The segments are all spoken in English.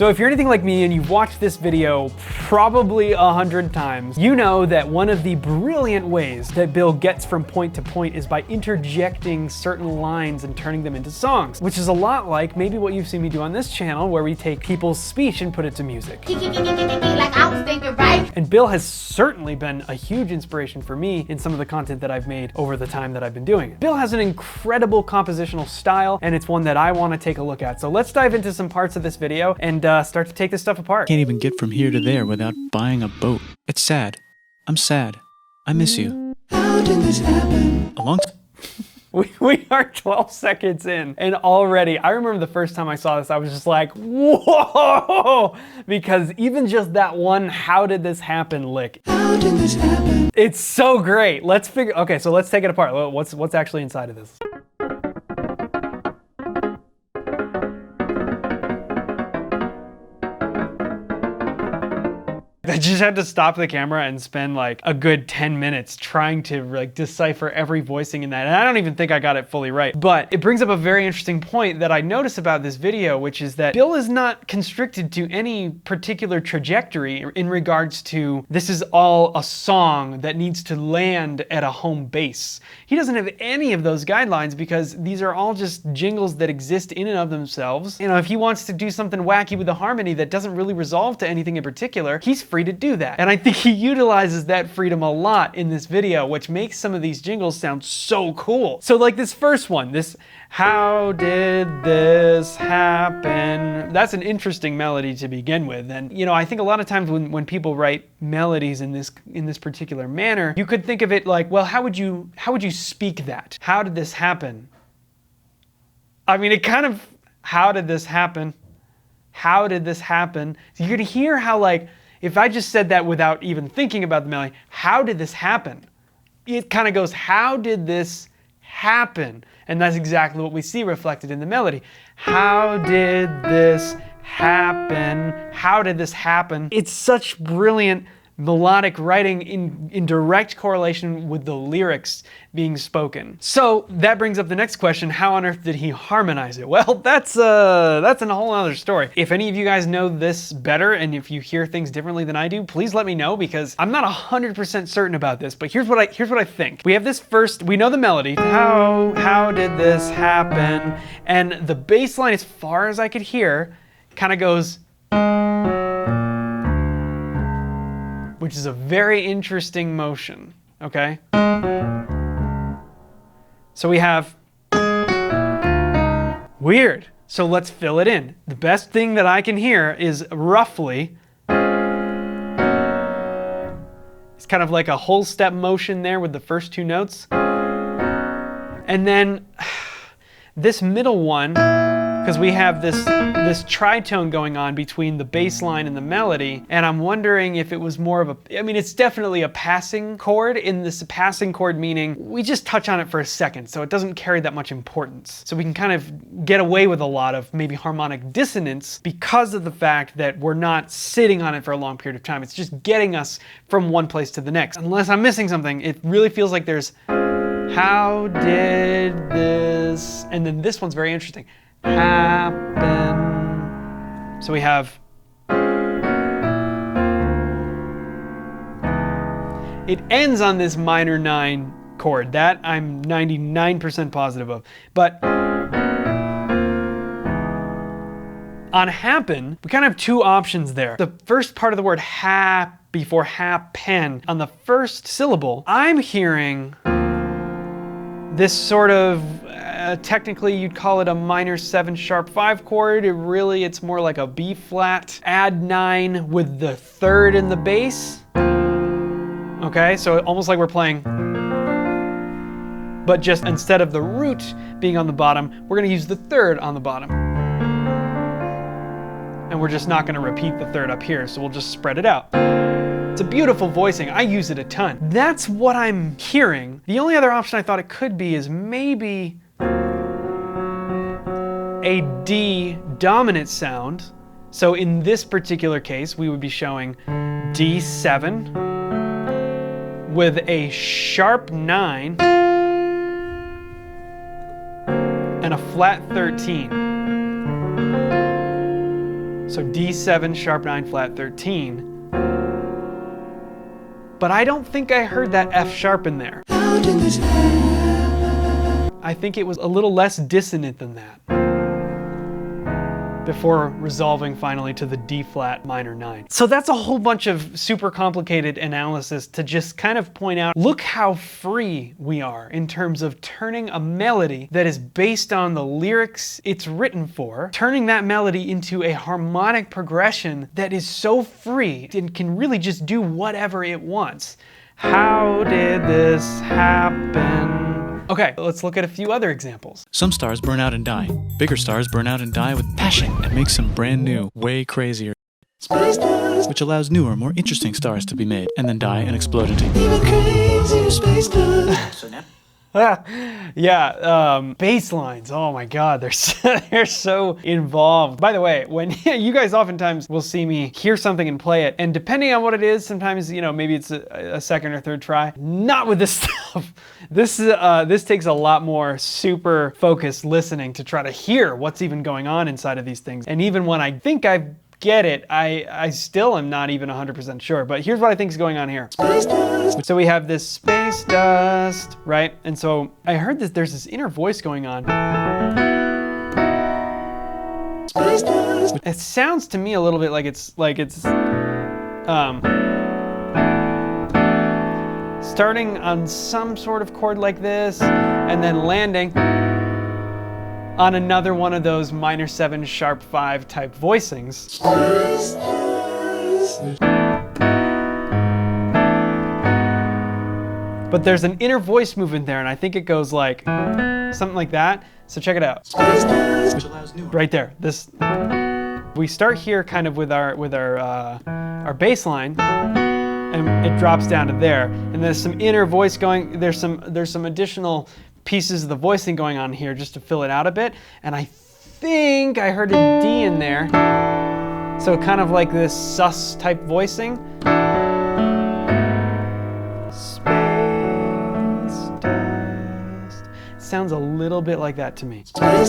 So if you're anything like me and you've watched this video probably 100 times, you know that one of the brilliant ways that Bill gets from point to point is by interjecting certain lines and turning them into songs, which is a lot like maybe what you've seen me do on this channel, where we take people's speech and put it to music. Like I was thinking, right? And Bill has certainly been a huge inspiration for me in some of the content that I've made over the time that I've been doing it. Bill has an incredible compositional style, and it's one that I want to take a look at. So let's dive into some parts of this video and start to take this stuff apart. Can't even get from here to there without buying a boat. It's sad. I'm sad. I miss you. How did this happen? We are 12 seconds in, and already, I remember the first time I saw this, I was just like, whoa! Because even just that one, how did this happen lick? How did this happen? It's so great. Okay, so let's take it apart. What's actually inside of this? I just had to stop the camera and spend like a good 10 minutes trying to like decipher every voicing in that. And I don't even think I got it fully right. But it brings up a very interesting point that I notice about this video, which is that Bill is not constricted to any particular trajectory in regards to this is all a song that needs to land at a home base. He doesn't have any of those guidelines because these are all just jingles that exist in and of themselves. You know, if he wants to do something wacky with a harmony that doesn't really resolve to anything in particular, he's free to do that. And I think he utilizes that freedom a lot in this video, which makes some of these jingles sound so cool. So like this first one, this how did this happen? That's an interesting melody to begin with. And you know, I think a lot of times when people write melodies in this particular manner, you could think of it like, well, how would you speak that? How did this happen? I mean, it kind of, how did this happen? How did this happen? So you could hear how, like, if I just said that without even thinking about the melody, how did this happen? It kind of goes, how did this happen? And that's exactly what we see reflected in the melody. How did this happen? How did this happen? It's such brilliant melodic writing in direct correlation with the lyrics being spoken. So that brings up the next question, how on earth did he harmonize it? Well, that's a whole other story. If any of you guys know this better, and if you hear things differently than I do, please let me know, because I'm not 100% certain about this, but here's what I think. We have this first, we know the melody, how did this happen? And the bass line, as far as I could hear, kind of goes, which is a very interesting motion, okay? So we have weird. So let's fill it in. The best thing that I can hear is roughly, it's kind of like a whole step motion there with the first two notes. And then this middle one, because we have this tritone going on between the bass line and the melody, and I'm wondering if it was more of a, I mean, it's definitely a passing chord. In this passing chord meaning we just touch on it for a second, so it doesn't carry that much importance. So we can kind of get away with a lot of maybe harmonic dissonance because of the fact that we're not sitting on it for a long period of time. It's just getting us from one place to the next. Unless I'm missing something, it really feels like there's, how did this, and then this one's very interesting. Happen. So we have, it ends on this minor 9 chord. That I'm 99% positive of. But on happen, we kind of have two options there. The first part of the word before happen, on the first syllable, I'm hearing this sort of, technically you'd call it a minor 7 sharp 5 chord. It's more like a B flat, add 9 with the third in the bass. Okay, so almost like we're playing, but just instead of the root being on the bottom, we're gonna use the third on the bottom. And we're just not gonna repeat the third up here, so we'll just spread it out. It's a beautiful voicing. I use it a ton. That's what I'm hearing. The only other option I thought it could be is maybe a D dominant sound. So in this particular case, we would be showing D7 with a sharp 9 and a flat 13. So D7, sharp 9, flat 13. But I don't think I heard that F sharp in there. I think it was a little less dissonant than that before resolving finally to the D flat minor 9. So that's a whole bunch of super complicated analysis to just kind of point out, look how free we are in terms of turning a melody that is based on the lyrics it's written for, turning that melody into a harmonic progression that is so free and can really just do whatever it wants. How did this happen? Okay, let's look at a few other examples. Some stars burn out and die. Bigger stars burn out and die with passion and makes them brand new, way crazier. Which allows newer, more interesting stars to be made and then die and explode into even crazier space dust. Bass lines. Oh my God, they're so involved. By the way, when you guys oftentimes will see me hear something and play it, and depending on what it is, sometimes maybe it's a second or third try. Not with this stuff. This takes a lot more super focused listening to try to hear what's even going on inside of these things. And even when I think I get it, I still am not even 100% sure. But here's what I think is going on here. So we have this space dust, right? And so I heard there's this inner voice going on. It sounds to me a little bit like it's starting on some sort of chord like this and then landing on another one of those minor 7 sharp 5 type voicings. But there's an inner voice movement there, and I think it goes like something like that. So check it out. Right there. We start here kind of with our bass line, and it drops down to there. And there's some inner voice going. There's some additional pieces of the voicing going on here just to fill it out a bit. And I think I heard a D in there. So kind of like this sus type voicing. Sounds a little bit like that to me. I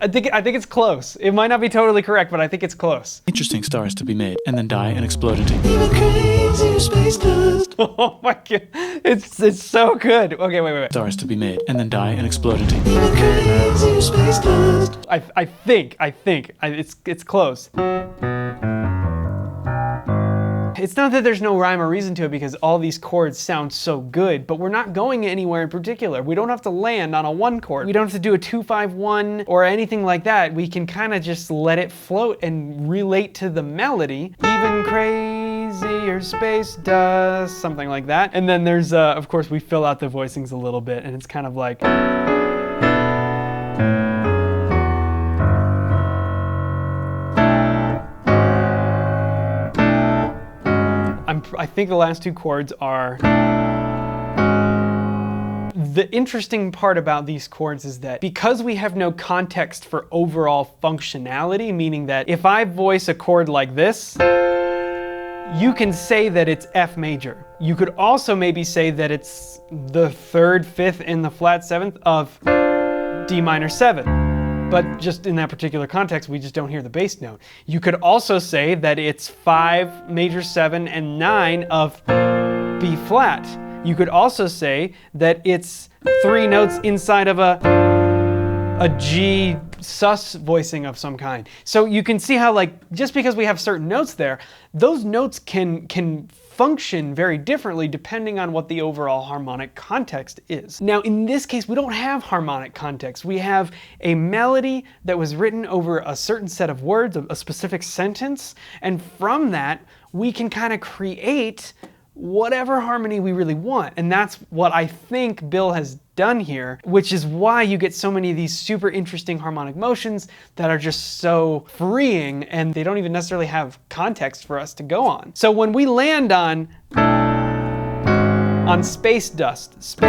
think it's close. It might not be totally correct, but I think it's close. Interesting stars to be made and then die and explode into even crazier space dust. Oh my God, it's so good. Okay, wait. Stars to be made and then die and explode into even crazier space dust. I think it's close. It's not that there's no rhyme or reason to it because all these chords sound so good, but we're not going anywhere in particular. We don't have to land on a 1 chord. We don't have to do a 2-5-1 or anything like that. We can kind of just let it float and relate to the melody. Even crazier space dust, something like that. And then there's, of course, we fill out the voicings a little bit, and it's kind of like... I think the last 2 chords are... The interesting part about these chords is that because we have no context for overall functionality, meaning that if I voice a chord like this, you can say that it's F major. You could also maybe say that it's the 3rd, 5th, and the flat 7th of D minor 7. But just in that particular context, we just don't hear the bass note. You could also say that it's 5, major 7, and 9 of B flat. You could also say that it's 3 notes inside of a G sus voicing of some kind. So you can see how, like, just because we have certain notes there, those notes can function very differently depending on what the overall harmonic context is. Now, in this case, we don't have harmonic context. We have a melody that was written over a certain set of words, a specific sentence, and from that, we can kind of create whatever harmony we really want. And that's what I think Bill has done here, which is why you get so many of these super interesting harmonic motions that are just so freeing, and they don't even necessarily have context for us to go on. So when we land on space dust,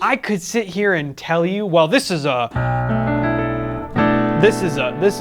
I could sit here and tell you, well, this is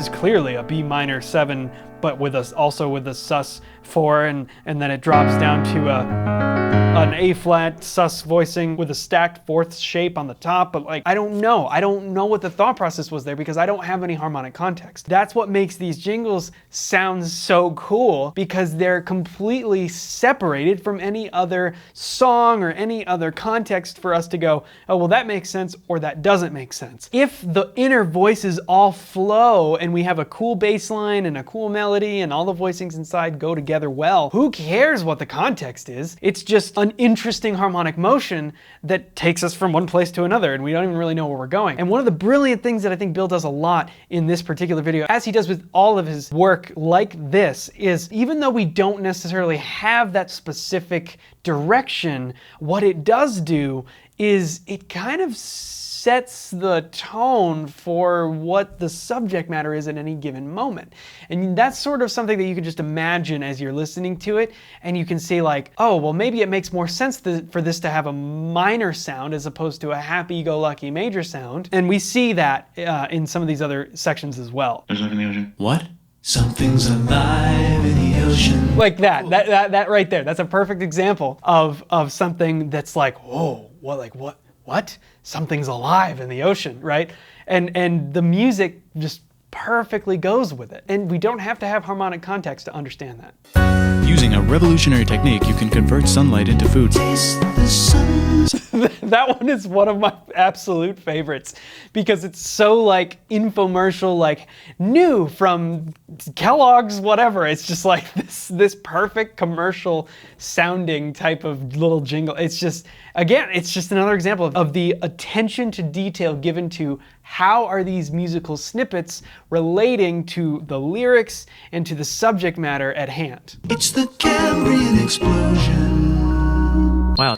clearly a B minor 7, but also with a sus 4, and then it drops down to a an A flat sus voicing with a stacked fourth shape on the top, but like, I don't know what the thought process was there because I don't have any harmonic context. That's what makes these jingles sound so cool, because they're completely separated from any other song or any other context for us to go, oh, well, that makes sense or that doesn't make sense. If the inner voices all flow and we have a cool bass line and a cool melody and all the voicings inside go together well, who cares what the context is? It's just an interesting harmonic motion that takes us from one place to another and we don't even really know where we're going. And one of the brilliant things that I think Bill does a lot in this particular video, as he does with all of his work like this, is even though we don't necessarily have that specific direction, what it does do is it kind of sets the tone for what the subject matter is at any given moment. And that's sort of something that you can just imagine as you're listening to it, and you can see like, oh, well, maybe it makes more sense for this to have a minor sound as opposed to a happy-go-lucky major sound. And we see that in some of these other sections as well. What? Something's alive in the ocean. Like that right there. That's a perfect example of something that's like, whoa, what? Something's alive in the ocean, right? And the music just perfectly goes with it. And we don't have to have harmonic context to understand that. Using a revolutionary technique, you can convert sunlight into food. Taste the sun. That one is one of my absolute favorites because it's so like infomercial, like new from Kellogg's, whatever. It's just like this perfect commercial sounding type of little jingle. It's just, again, it's just another example of the attention to detail given to how are these musical snippets relating to the lyrics and to the subject matter at hand. It's the Cambrian explosion. Wow.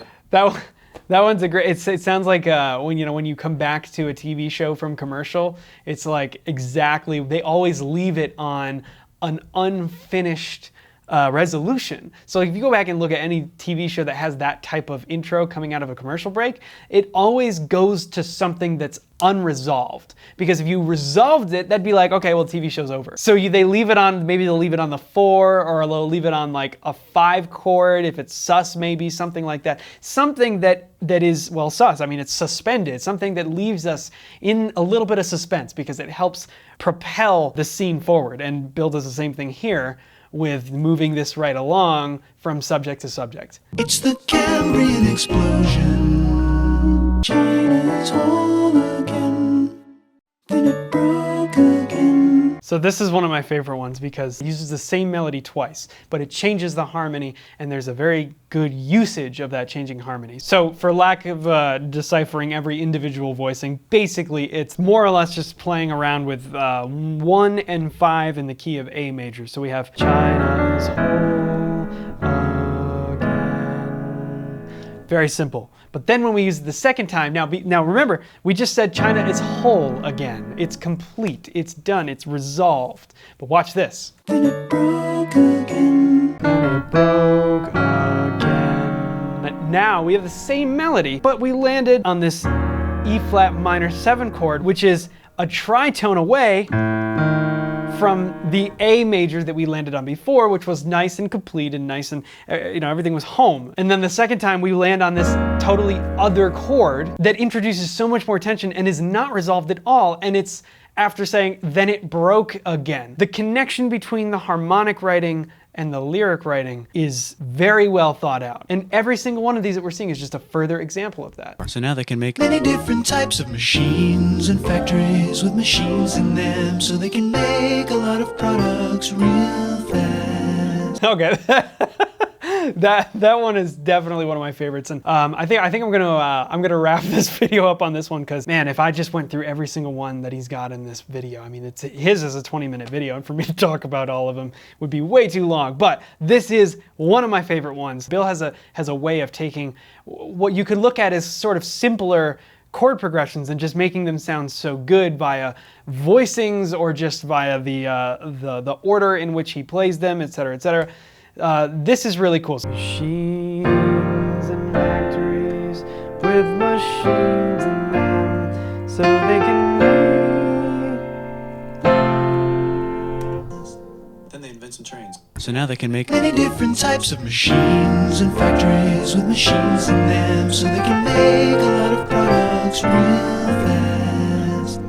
That one's a great, it sounds like when you come back to a TV show from commercial, it's like exactly, they always leave it on an unfinished resolution. So if you go back and look at any TV show that has that type of intro coming out of a commercial break, it always goes to something that's unresolved. Because if you resolved it, that'd be like, okay, well, TV show's over. So they leave it on, maybe they'll leave it on the 4, or they'll leave it on like a 5 chord, if it's sus maybe, something like that. Something that is, well, sus, I mean, it's suspended, something that leaves us in a little bit of suspense because it helps propel the scene forward. And Bill does the same thing here with moving this right along from subject to subject. It's the Cambrian explosion. China's home again. Then it broke again. So this is one of my favorite ones because it uses the same melody twice, but it changes the harmony, and there's a very good usage of that changing harmony. So for lack of deciphering every individual voicing, basically it's more or less just playing around with 1 and 5 in the key of A major. So we have China's whole again. Very simple. But then when we use it the second time, now remember, we just said China is whole again. It's complete, it's done, it's resolved. But watch this. Then it broke again. Then it broke again. But now we have the same melody, but we landed on this E flat minor 7 chord, which is a tritone away from the A major that we landed on before, which was nice and complete and nice and, everything was home. And then the second time we land on this totally other chord that introduces so much more tension and is not resolved at all. And it's after saying, then it broke again. The connection between the harmonic writing and the lyric writing is very well thought out. And every single one of these that we're seeing is just a further example of that. So now they can make many different types of machines and factories with machines in them, so they can make a lot of products real fast. Okay. That one is definitely one of my favorites, and I think I'm gonna wrap this video up on this one because, man, if I just went through every single one that he's got in this video, I mean, his is a 20-minute video, and for me to talk about all of them would be way too long. But this is one of my favorite ones. Bill has a way of taking what you could look at as sort of simpler chord progressions and just making them sound so good via voicings or just via the order in which he plays them, etc., etc. This is really cool. Machines and factories with machines in them, so they can make. Then they invent some trains. So So now they can make many different types of machines and factories with machines in them, so they can make a lot of products real fast.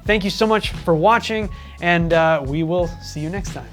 Thank you so much for watching, and we will see you next time.